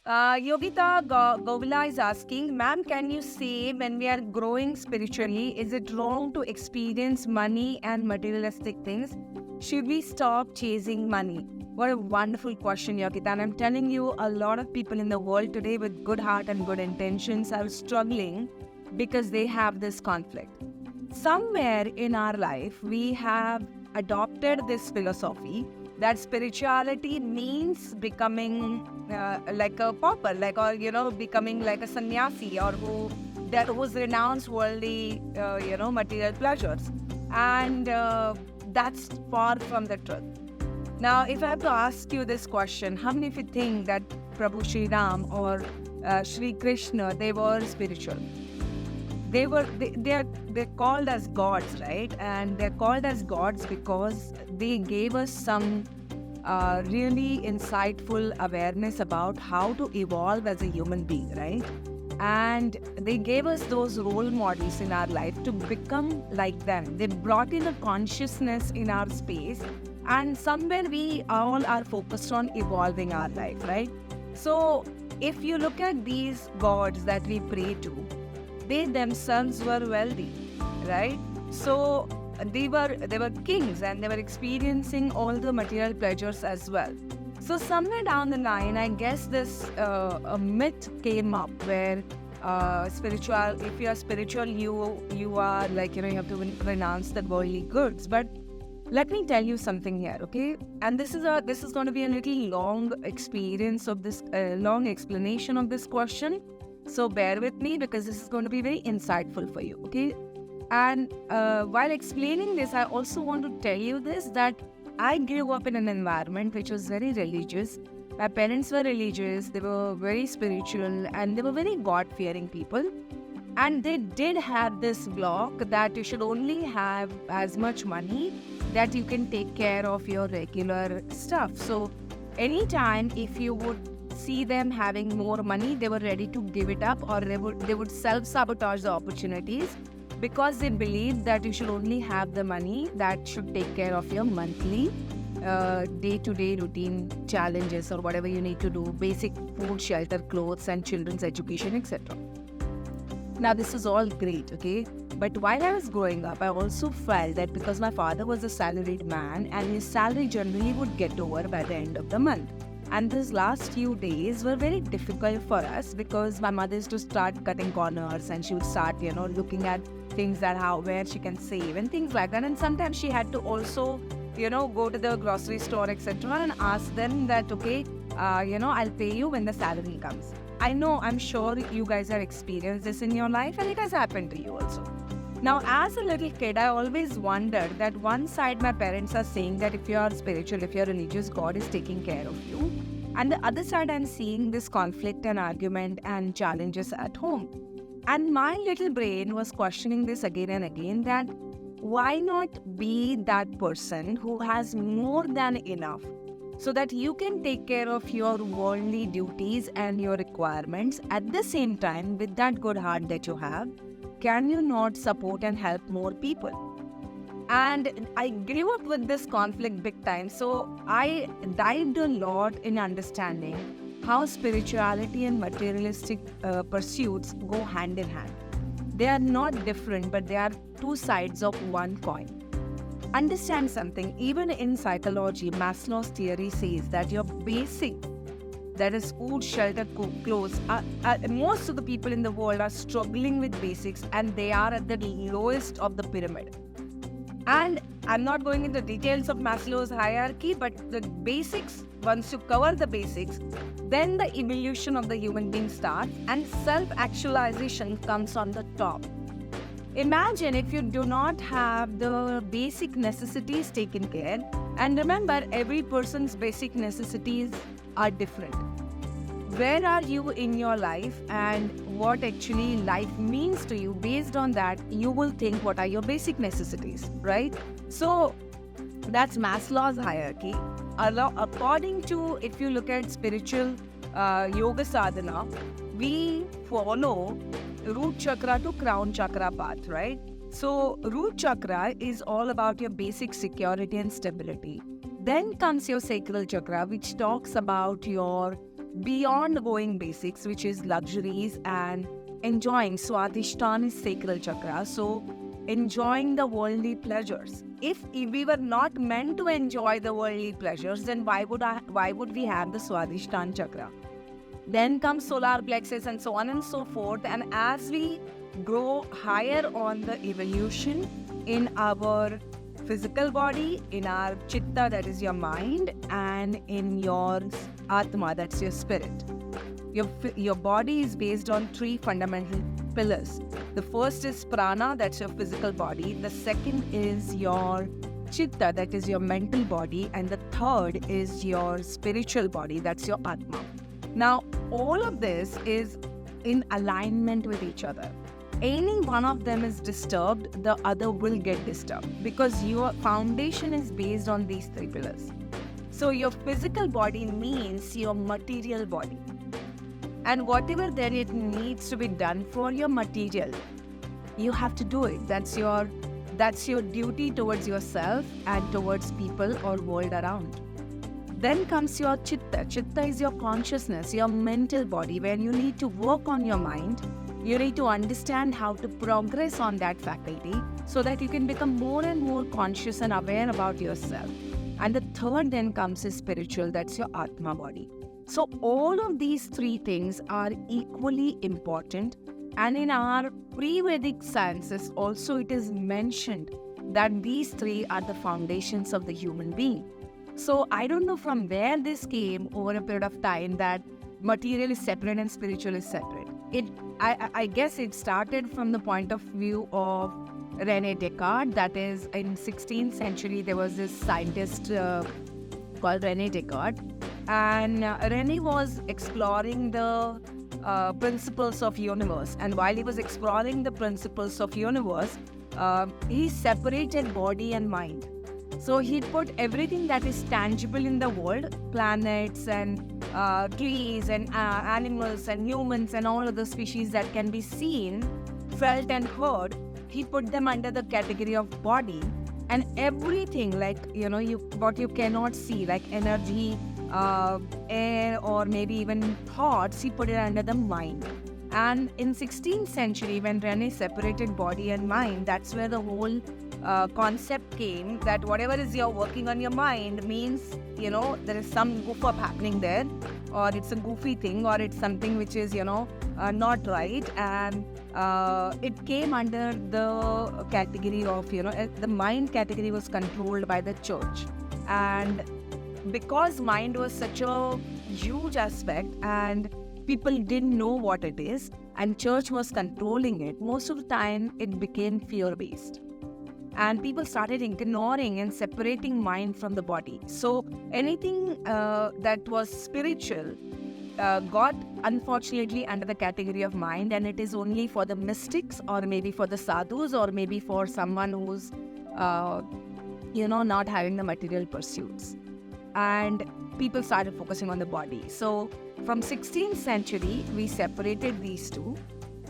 Yogita Govila is asking, ma'am, can you say when we are growing spiritually, is it wrong to experience money and materialistic things? Should we stop chasing money? What a wonderful question, Yogita. And I'm telling you, a lot of people in the world today with good heart and good intentions are struggling because they have this conflict. Somewhere in our life, we have adopted this philosophy that spirituality means becoming like a pauper, becoming like a sannyasi, or who's renounced worldly, material pleasures, and that's far from the truth. Now, if I have to ask you this question, how many of you think that Prabhu Sri Ram or Sri Krishna, they were spiritual? They're called as gods, right? And they're called as gods because they gave us some really insightful awareness about how to evolve as a human being, right? And they gave us those role models in our life to become like them. They brought in a consciousness in our space, and somewhere we all are focused on evolving our life, right? So if you look at these gods that we pray to, they themselves were wealthy, right? So they were kings, and they were experiencing all the material pleasures as well. So somewhere down the line, I guess this a myth came up where spiritual. If you are spiritual, you are like, you have to renounce the worldly goods. But let me tell you something here, okay? And this is going to be a little long experience of this long explanation of this question. So bear with me, because this is going to be very insightful for you, okay? And while explaining this, I also want to tell you this, that I grew up in an environment which was very religious. My parents were religious, they were very spiritual, and they were very God-fearing people. And they did have this block that you should only have as much money that you can take care of your regular stuff. So anytime if you would see them having more money, they were ready to give it up, or they would self-sabotage the opportunities, because they believed that you should only have the money that should take care of your monthly day-to-day routine challenges, or whatever you need to do, basic food, shelter, clothes, and children's education, etc. Now, this is all great, okay? But while I was growing up, I also felt that because my father was a salaried man, and his salary generally would get over by the end of the month. And these last few days were very difficult for us, because my mother used to start cutting corners, and she would start, looking at things that where she can save and things like that. And sometimes she had to also, go to the grocery store, etc., and ask them that, okay, I'll pay you when the salary comes. I know, I'm sure you guys have experienced this in your life, and it has happened to you also. Now, as a little kid, I always wondered that one side my parents are saying that if you are spiritual, if you are religious, God is taking care of you. And the other side, I'm seeing this conflict and argument and challenges at home. And my little brain was questioning this again and again, that why not be that person who has more than enough, so that you can take care of your worldly duties and your requirements at the same time with that good heart that you have. Can you not support and help more people? And I grew up with this conflict big time. So I dived a lot in understanding how spirituality and materialistic pursuits go hand in hand. They are not different, but they are two sides of one coin. Understand something, even in psychology, Maslow's theory says that your basic, that is food, shelter, clothes, most of the people in the world are struggling with basics, and they are at the lowest of the pyramid. And I'm not going into details of Maslow's hierarchy, but the basics, once you cover the basics, then the evolution of the human being starts, and self-actualization comes on the top. Imagine if you do not have the basic necessities taken care, and remember, every person's basic necessities are different. Where are you in your life, and what actually life means to you? Based on that, you will think what are your basic necessities, right? So that's Maslow's hierarchy. According to, if you look at spiritual yoga sadhana, we follow root chakra to crown chakra path, right? So root chakra is all about your basic security and stability. Then comes your sacral chakra, which talks about your beyond going basics, which is luxuries, and enjoying. Swadhisthana is sacral chakra. So enjoying the worldly pleasures. If we were not meant to enjoy the worldly pleasures, then why would we have the Swadhisthana chakra? Then comes solar plexus and so on and so forth. And as we grow higher on the evolution in our physical body, in our Chitta, that is your mind, and in your Atma, that's your spirit. Your body is based on three fundamental pillars. The first is Prana, that's your physical body. The second is your Chitta, that is your mental body. And the third is your spiritual body, that's your Atma. Now, all of this is in alignment with each other. Any one of them is disturbed, the other will get disturbed, because your foundation is based on these three pillars. So your physical body means your material body. And whatever then it needs to be done for your material, you have to do it. That's your duty towards yourself and towards people or world around. Then comes your Chitta. Chitta is your consciousness, your mental body, where you need to work on your mind. You need to understand how to progress on that faculty so that you can become more and more conscious and aware about yourself. And the third then comes is spiritual, that's your Atma body. So all of these three things are equally important. And in our pre-Vedic sciences also it is mentioned that these three are the foundations of the human being. So I don't know from where this came over a period of time that material is separate and spiritual is separate. I guess it started from the point of view of René Descartes. That is, in 16th century there was this scientist called René Descartes, and René was exploring the principles of universe. And while he was exploring the principles of universe, he separated body and mind. So he put everything that is tangible in the world, planets and trees and animals and humans and all other species that can be seen, felt and heard, he put them under the category of body. And everything like, what you cannot see, like energy, air, or maybe even thoughts, he put it under the mind. And in 16th century, when René separated body and mind, that's where the whole concept came, that whatever is you're working on your mind means, there is some goof up happening there, or it's a goofy thing, or it's something which is, not right. And it came under the category of, the mind category was controlled by the church. And because mind was such a huge aspect and people didn't know what it is, and church was controlling it, most of the time it became fear-based. And people started ignoring and separating mind from the body. So anything that was spiritual got unfortunately under the category of mind, and it is only for the mystics, or maybe for the sadhus, or maybe for someone who's not having the material pursuits. And people started focusing on the body. So from 16th century we separated these two.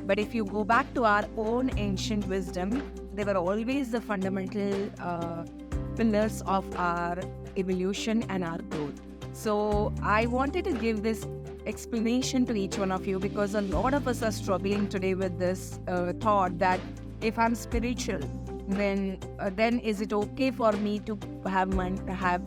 But if you go back to our own ancient wisdom, they were always the fundamental pillars of our evolution and our growth. So I wanted to give this explanation to each one of you, because a lot of us are struggling today with this thought that if I'm spiritual, then is it okay for me to have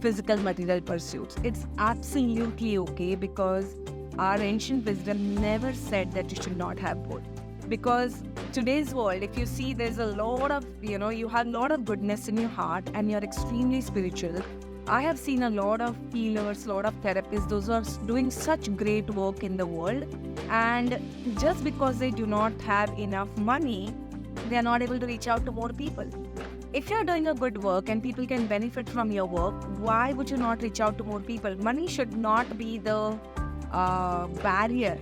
physical material pursuits? It's absolutely okay, because our ancient wisdom never said that you should not have both. Because today's world, if you see, there's a lot of, you have a lot of goodness in your heart and you're extremely spiritual. I have seen a lot of healers, a lot of therapists, those are doing such great work in the world. And just because they do not have enough money, they are not able to reach out to more people. If you're doing a good work and people can benefit from your work, why would you not reach out to more people? Money should not be the barrier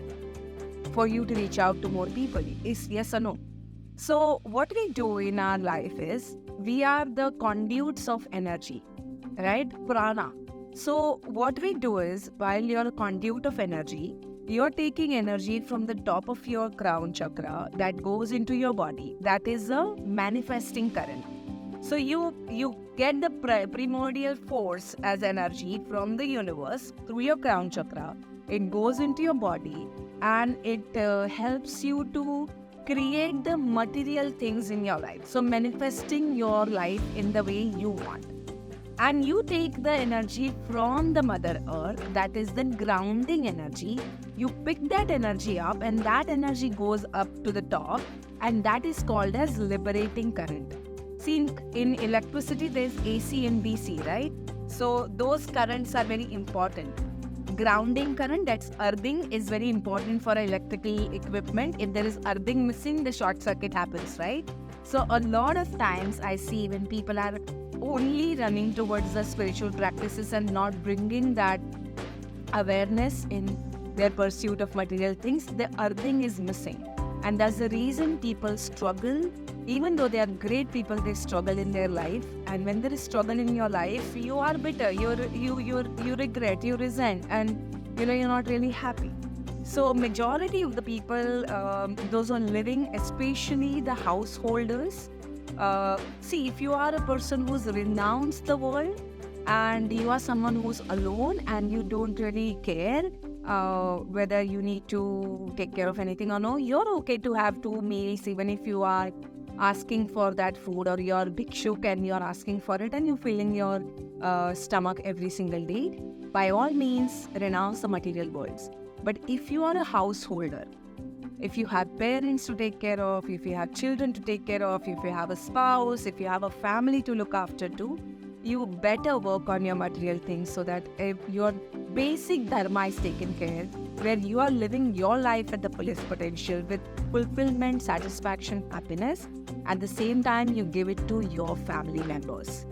for you to reach out to more people. Is yes or no? So what we do in our life is, we are the conduits of energy, right? Prana. So what we do is, while you're a conduit of energy, you're taking energy from the top of your crown chakra that goes into your body. That is a manifesting current. So you get the primordial force as energy from the universe through your crown chakra. It goes into your body and it helps you to create the material things in your life. So manifesting your life in the way you want. And you take the energy from the Mother Earth, that is the grounding energy. You pick that energy up and that energy goes up to the top, and that is called as liberating current. See, in electricity, there's AC and DC, right? So those currents are very important. Grounding current, that's earthing, is very important for electrical equipment. If there is earthing missing, the short circuit happens, right? So a lot of times I see when people are only running towards the spiritual practices and not bringing that awareness in their pursuit of material things, the earthing is missing. And that's the reason people struggle. Even though they are great people, they struggle in their life. And when there is struggle in your life, you are bitter, you regret, you resent, and you're not really happy. So majority of the people, those who are living, especially the householders, see, if you are a person who's renounced the world and you are someone who's alone and you don't really care whether you need to take care of anything or no, you're okay to have 2 meals even if you are asking for that food, or you're bhikshuk and you're asking for it and you're filling your stomach every single day. By all means, renounce the material worlds. But if you are a householder, if you have parents to take care of, if you have children to take care of, if you have a spouse, if you have a family to look after too, you better work on your material things so that if your basic dharma is taken care, where you are living your life at the fullest potential with fulfillment, satisfaction, happiness, at the same time you give it to your family members.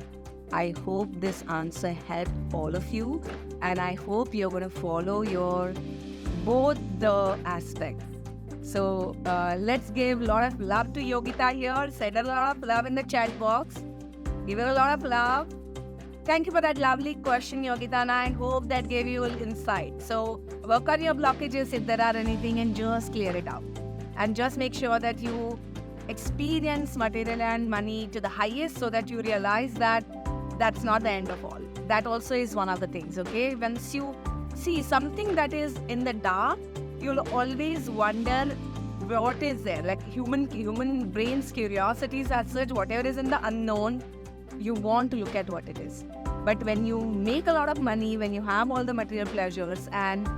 I hope this answer helped all of you, and I hope you're going to follow your both the aspects. So let's give a lot of love to Yogita here. Send a lot of love in the chat box. Give her a lot of love. Thank you for that lovely question, Yogita, and I hope that gave you an insight. So work on your blockages if there are anything and just clear it out. And just make sure that you experience material and money to the highest so that you realize that that's not the end of all. That also is one of the things, okay? Once you see something that is in the dark, you'll always wonder what is there. Like human brain's curiosities as such, whatever is in the unknown, you want to look at what it is. But when you make a lot of money, when you have all the material pleasures, and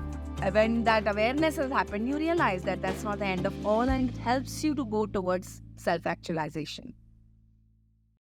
when that awareness has happened, you realize that that's not the end of all, and it helps you to go towards self-actualization.